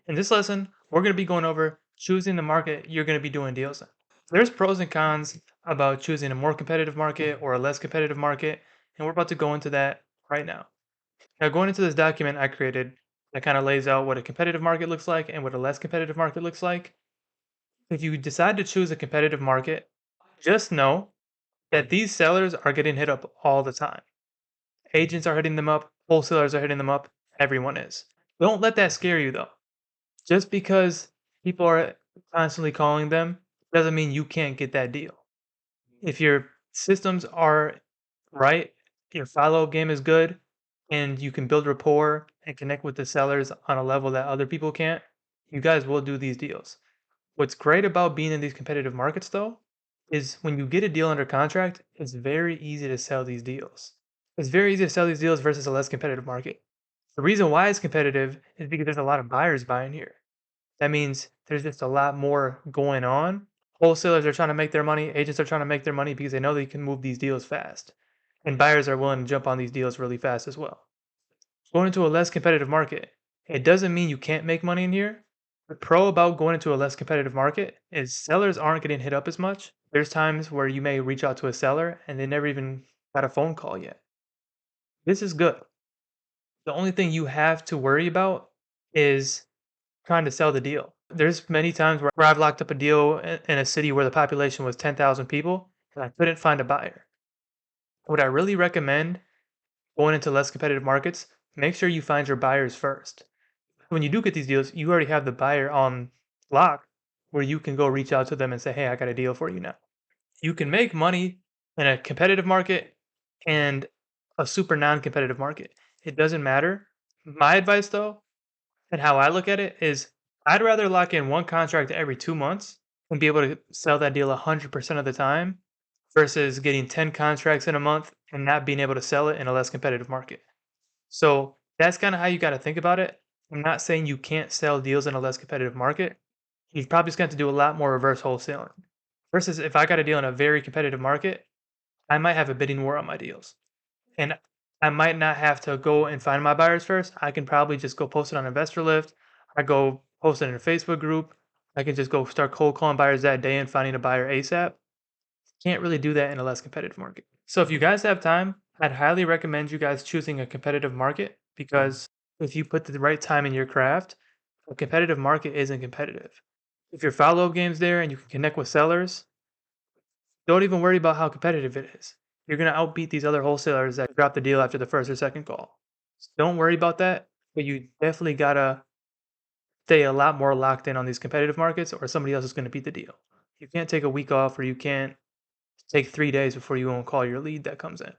In this lesson, we're going to be going over choosing the market you're going to be doing deals in. There's pros and cons about choosing a more competitive market or a less competitive market, and we're about to go into that right now. Now, going into this document I created that kind of lays out what a competitive market looks like and what a less competitive market looks like. If you decide to choose a competitive market, just know that these sellers are getting hit up all the time. Agents are hitting them up, wholesalers are hitting them up, everyone is. Don't let that scare you though. Just because people are constantly calling them doesn't mean you can't get that deal. If your systems are right, your follow-up game is good, and you can build rapport and connect with the sellers on a level that other people can't, you guys will do these deals. What's great about being in these competitive markets though is when you get a deal under contract, it's very easy to sell these deals. It's very easy to sell these deals versus a less competitive market. The reason why it's competitive is because there's a lot of buyers buying here. That means there's just a lot more going on. Wholesalers are trying to make their money, agents are trying to make their money because they know they can move these deals fast. And buyers are willing to jump on these deals really fast as well. Going into a less competitive market, it doesn't mean you can't make money in here. The pro about going into a less competitive market is sellers aren't getting hit up as much. There's times where you may reach out to a seller and they never even got a phone call yet. This is good. The only thing you have to worry about is trying to sell the deal. There's many times where I've locked up a deal in a city where the population was 10,000 people and I couldn't find a buyer. What I really recommend going into less competitive markets, make sure you find your buyers first. When you do get these deals, you already have the buyer on lock where you can go reach out to them and say, "Hey, I got a deal for you now." You can make money in a competitive market and a super non-competitive market. It doesn't matter. My advice though, and how I look at it is I'd rather lock in one contract every 2 months and be able to sell that deal 100% of the time versus getting 10 contracts in a month and not being able to sell it in a less competitive market. So that's kind of how you got to think about it. I'm not saying you can't sell deals in a less competitive market. You've probably just got to do a lot more reverse wholesaling. Versus if I got a deal in a very competitive market, I might have a bidding war on my deals. And I might not have to go and find my buyers first. I can probably just go post it on Investor Lift. I go post it in a Facebook group. I can just go start cold calling buyers that day and finding a buyer ASAP. Can't really do that in a less competitive market. So if you guys have time, I'd highly recommend you guys choosing a competitive market because if you put the right time in your craft, a competitive market isn't competitive. If your follow-up game's there and you can connect with sellers, don't even worry about how competitive it is. You're going to outbeat these other wholesalers that drop the deal after the first or second call. So don't worry about that, but you definitely got to stay a lot more locked in on these competitive markets or somebody else is going to beat the deal. You can't take a week off or you can't take 3 days before you go and call your lead that comes in.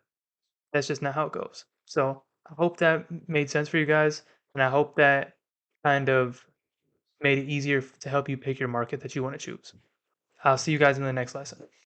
That's just not how it goes. So I hope that made sense for you guys. And I hope that kind of made it easier to help you pick your market that you want to choose. I'll see you guys in the next lesson.